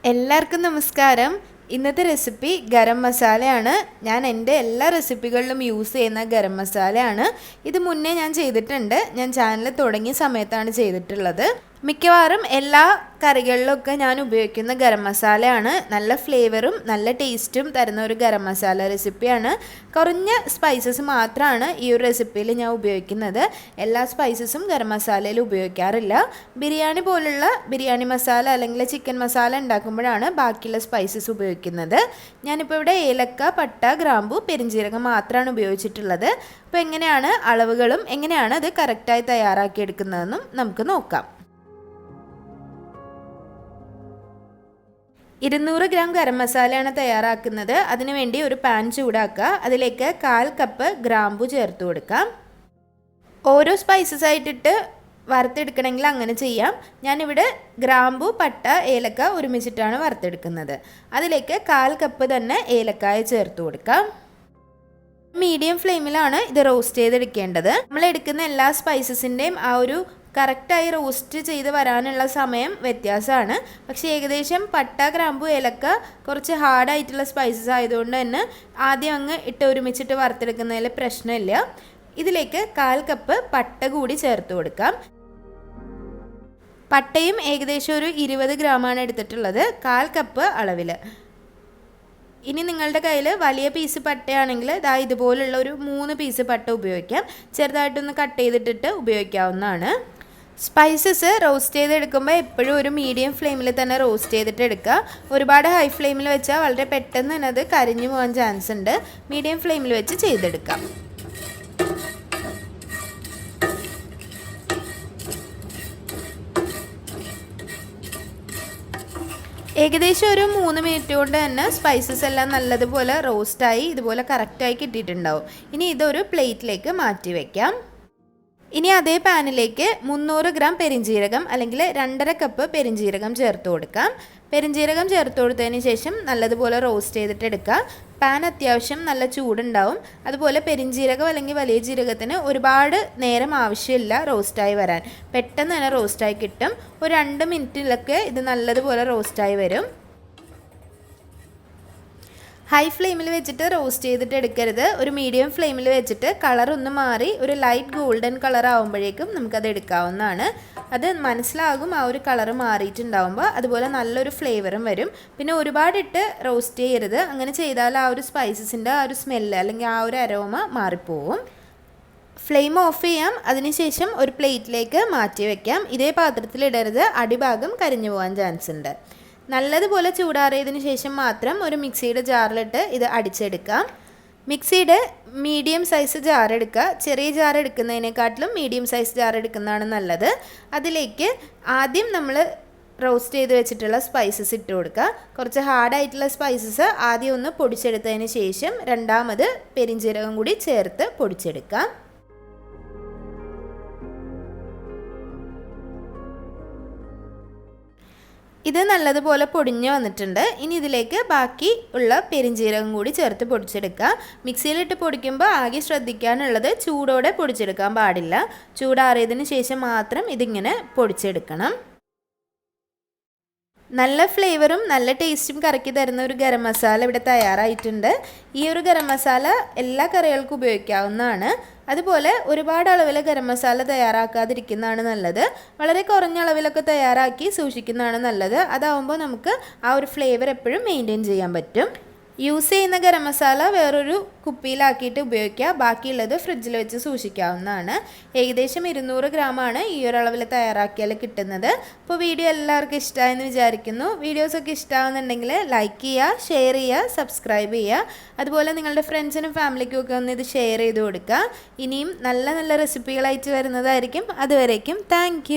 എല്ലാവർക്കും നമസ്കാരം. ഇന്നത്തെ റെസിപ്പി ഗരം മസാലയാണ്. ഞാൻ എൻ്റെ എല്ലാ റെസിപ്പികളിലും യൂസ് ചെയ്യുന്ന ഗരം മസാലയാണ്. ഇത് മുന്നേ ഞാൻ ചെയ്തിട്ടുണ്ട്. ഞാൻ ചാനൽ തുടങ്ങിയ സമയത്താണ് ചെയ്തിട്ടുള്ളത്. മിക്കവാറും എല്ലാ കറികളിലൊക്കെ ഞാൻ ഉപയോഗിക്കുന്ന ഗരം മസാലയാണ്. നല്ല ഫ്ലേവറും നല്ല ടേസ്റ്റും തരുന്ന ഒരു ഗരം മസാല റെസിപ്പിയാണ്. കുറഞ്ഞ സ്പൈസസ് മാത്രമാണ് ഈ ഒരു റെസിപ്പിയിൽ ഞാൻ ഉപയോഗിക്കുന്നത്. എല്ലാ സ്പൈസസും ഗരം മസാലയിൽ ഉപയോഗിക്കാറില്ല. ബിരിയാണി പോലുള്ള ബിരിയാണി മസാല അല്ലെങ്കിൽ ചിക്കൻ മസാല ഉണ്ടാക്കുമ്പോഴാണ് ബാക്കിയുള്ള സ്പൈസസ് ഉപയോഗിക്കുന്നത്. ഞാനിപ്പോൾ ഇവിടെ ഏലക്ക, പട്ട, ഗ്രാമ്പു, പെരിഞ്ജീരകം മാത്രമാണ് ഉപയോഗിച്ചിട്ടുള്ളത്. അപ്പോൾ എങ്ങനെയാണ് അളവുകളും എങ്ങനെയാണ് അത് കറക്റ്റായി തയ്യാറാക്കിയെടുക്കുന്നതെന്നും നമുക്ക് നോക്കാം. 200 ഗ്രാം ഗരം മസാലയാണ് തയ്യാറാക്കുന്നത്. അതിനുവേണ്ടി ഒരു പാൻ ചൂടാക്കുക. അതിലേക്ക് 1/4 കപ്പ് ഗ്രാമ്പു ചേർത്ത് കൊടുക്കാം. ഓരോ സ്പൈസസ് ആയിട്ടിട്ട് വറുത്തെടുക്കണമെങ്കിൽ അങ്ങനെ ചെയ്യാം. ഞാനിവിടെ ഗ്രാമ്പു, പട്ട, ഏലക്ക ഒരുമിച്ചിട്ടാണ് വറുത്തെടുക്കുന്നത്. അതിലേക്ക് 1/4 കപ്പ് തന്നെ ഏലക്കായ ചേർത്ത് കൊടുക്കാം. മീഡിയം ഫ്ലെയിമിലാണ് ഇത് റോസ്റ്റ് ചെയ്തെടുക്കേണ്ടത്. നമ്മൾ എടുക്കുന്ന എല്ലാ സ്പൈസസിൻ്റെയും ആ ഒരു കറക്റ്റായി റോസ്റ്റ് ചെയ്ത് വരാനുള്ള സമയം വ്യത്യാസമാണ്. പക്ഷേ ഏകദേശം പട്ട, ഗ്രാമ്പു, ഏലക്ക കുറച്ച് ഹാർഡായിട്ടുള്ള സ്പൈസസ് ആയതുകൊണ്ട് തന്നെ ആദ്യം അങ്ങ് ഒരുമിച്ചിട്ട് വറുത്തെടുക്കുന്നതിൽ പ്രശ്നമില്ല. ഇതിലേക്ക് 1/4 കപ്പ് പട്ട കൂടി ചേർത്ത് കൊടുക്കാം. പട്ടയും ഏകദേശം ഒരു 20 ഗ്രാമാണ് എടുത്തിട്ടുള്ളത്, 1/4 കപ്പ് അളവിൽ. ഇനി നിങ്ങളുടെ കയ്യിൽ വലിയ പീസ് പട്ടയാണെങ്കിൽ ഇതുപോലുള്ള ഒരു 3 പീസ് പട്ട ഉപയോഗിക്കാം. ചെറുതായിട്ടൊന്ന് കട്ട് ചെയ്തിട്ടിട്ട് ഉപയോഗിക്കാവുന്നതാണ്. സ്പൈസസ് റോസ്റ്റ് ചെയ്തെടുക്കുമ്പോൾ എപ്പോഴും ഒരു മീഡിയം ഫ്ലെയിമിൽ തന്നെ റോസ്റ്റ് ചെയ്തിട്ട് എടുക്കുക. ഒരുപാട് ഹൈ ഫ്ലെയിമിൽ വെച്ചാൽ വളരെ പെട്ടെന്ന് തന്നെ അത് കരിഞ്ഞു പോകാൻ ചാൻസ് ഉണ്ട്. മീഡിയം ഫ്ലെയിമിൽ വെച്ച് ചെയ്തെടുക്കാം. ഏകദേശം ഒരു 3 മിനിറ്റ് കൊണ്ട് തന്നെ സ്പൈസസ് എല്ലാം നല്ലതുപോലെ റോസ്റ്റായി ഇതുപോലെ കറക്റ്റായി കിട്ടിയിട്ടുണ്ടാവും. ഇനി ഇതൊരു പ്ലേറ്റിലേക്ക് മാറ്റി വയ്ക്കാം. ഇനി അതേ പാനിലേക്ക് 300 ഗ്രാം പെരിഞ്ജീരകം അല്ലെങ്കിൽ 2.5 കപ്പ് പെരിഞ്ജീരകം ചേർത്ത് കൊടുക്കാം. പെരിഞ്ജീരകം ചേർത്ത് കൊടുത്തതിന് ശേഷം നല്ലതുപോലെ റോസ്റ്റ് ചെയ്തിട്ട് എടുക്കുക. പാൻ അത്യാവശ്യം നല്ല ചൂടുണ്ടാവും. അതുപോലെ പെരിഞ്ജീരകം അല്ലെങ്കിൽ വലിയ ജീരകത്തിന് ഒരുപാട് നേരം ആവശ്യമില്ല റോസ്റ്റായി വരാൻ. പെട്ടെന്ന് തന്നെ റോസ്റ്റായി കിട്ടും. ഒരു 2 മിനിറ്റിലൊക്കെ ഇത് നല്ലതുപോലെ റോസ്റ്റായി വരും. ഹൈ ഫ്ലെയിമിൽ വെച്ചിട്ട് റോസ്റ്റ് ചെയ്തിട്ട് എടുക്കരുത്. ഒരു മീഡിയം ഫ്ലെയിമിൽ വെച്ചിട്ട് കളറൊന്ന് മാറി ഒരു ലൈറ്റ് ഗോൾഡൻ കളർ ആകുമ്പോഴേക്കും നമുക്കത് എടുക്കാവുന്നതാണ്. അത് മനസ്സിലാകും ആ ഒരു കളർ മാറിയിട്ടുണ്ടാകുമ്പോൾ. അതുപോലെ നല്ലൊരു ഫ്ലേവറും വരും. പിന്നെ ഒരുപാടിട്ട് റോസ്റ്റ് ചെയ്യരുത്. അങ്ങനെ ചെയ്താൽ ആ ഒരു സ്പൈസസിൻ്റെ ആ ഒരു സ്മെല്ല് അല്ലെങ്കിൽ ആ ഒരു അരോമ മാറിപ്പോവും. ഫ്ലെയിം ഓഫ് ചെയ്യാം. അതിനുശേഷം ഒരു പ്ലേറ്റിലേക്ക് മാറ്റി വയ്ക്കാം. ഇതേ പാത്രത്തിലിടരുത്, അടിഭാഗം കരിഞ്ഞു പോകാൻ ചാൻസ് ഉണ്ട്. നല്ലതുപോലെ ചൂടാറിയതിന് ശേഷം മാത്രം ഒരു മിക്സിയുടെ ജാറിലിട്ട് ഇത് അടിച്ചെടുക്കാം. മിക്സിയുടെ മീഡിയം സൈസ് ജാർ എടുക്കുക. ചെറിയ ജാർ എടുക്കുന്നതിനെക്കാട്ടിലും മീഡിയം സൈസ് ജാർ എടുക്കുന്നതാണ് നല്ലത്. അതിലേക്ക് ആദ്യം നമ്മൾ റോസ്റ്റ് ചെയ്ത് വെച്ചിട്ടുള്ള സ്പൈസസ് ഇട്ട് കൊടുക്കുക. കുറച്ച് ഹാർഡായിട്ടുള്ള സ്പൈസസ് ആദ്യം ഒന്ന് പൊടിച്ചെടുത്തതിന് ശേഷം രണ്ടാമത് പെരിഞ്ജീരകം കൂടി ചേർത്ത് പൊടിച്ചെടുക്കാം. ഇത് നല്ലതുപോലെ പൊടിഞ്ഞ് വന്നിട്ടുണ്ട്. ഇനി ഇതിലേക്ക് ബാക്കി ഉള്ള പെരിഞ്ജീരകം കൂടി ചേർത്ത് പൊടിച്ചെടുക്കുക. മിക്സിയിലിട്ട് പൊടിക്കുമ്പോൾ ആകെ ശ്രദ്ധിക്കാനുള്ളത് ചൂടോടെ പൊടിച്ചെടുക്കാൻ പാടില്ല. ചൂടാറിയതിന് ശേഷം മാത്രം ഇതിങ്ങനെ പൊടിച്ചെടുക്കണം. നല്ല ഫ്ലേവറും നല്ല ടേസ്റ്റും കറക്കി തരുന്ന ഒരു ഗരം മസാല ഇവിടെ തയ്യാറായിട്ടുണ്ട്. ഈ ഒരു ഗരം മസാല എല്ലാ കറികൾക്കും ഉപയോഗിക്കാവുന്നതാണ്. അതുപോലെ ഒരുപാട് അളവിൽ ഗരം മസാല തയ്യാറാക്കാതിരിക്കുന്നതാണ് നല്ലത്. വളരെ കുറഞ്ഞ അളവിലൊക്കെ തയ്യാറാക്കി സൂക്ഷിക്കുന്നതാണ് നല്ലത്. അതാവുമ്പോൾ നമുക്ക് ആ ഒരു ഫ്ലേവർ എപ്പോഴും മെയിൻറ്റെയിൻ ചെയ്യാൻ പറ്റും. യൂസ് ചെയ്യുന്ന ഗരം മസാല വേറൊരു കുപ്പിയിലാക്കിയിട്ട് ഉപയോഗിക്കുക. ബാക്കിയുള്ളത് ഫ്രിഡ്ജിൽ വെച്ച് സൂക്ഷിക്കാവുന്നതാണ്. ഏകദേശം 200 ഗ്രാമാണ് ഈ ഒരു അളവിൽ തയ്യാറാക്കിയാൽ കിട്ടുന്നത്. അപ്പോൾ വീഡിയോ എല്ലാവർക്കും ഇഷ്ടമായെന്ന് വിചാരിക്കുന്നു. വീഡിയോസൊക്കെ ഇഷ്ടമാകുന്നുണ്ടെങ്കിൽ ലൈക്ക് ചെയ്യുക, ഷെയർ ചെയ്യുക, സബ്സ്ക്രൈബ് ചെയ്യുക. അതുപോലെ നിങ്ങളുടെ ഫ്രണ്ട്സിനും ഫാമിലിക്കും ഒക്കെ ഒന്ന് ഇത് ഷെയർ ചെയ്ത് കൊടുക്കുക. ഇനിയും നല്ല നല്ല റെസിപ്പികളായിട്ട് വരുന്നതായിരിക്കും. അതുവരേക്കും താങ്ക്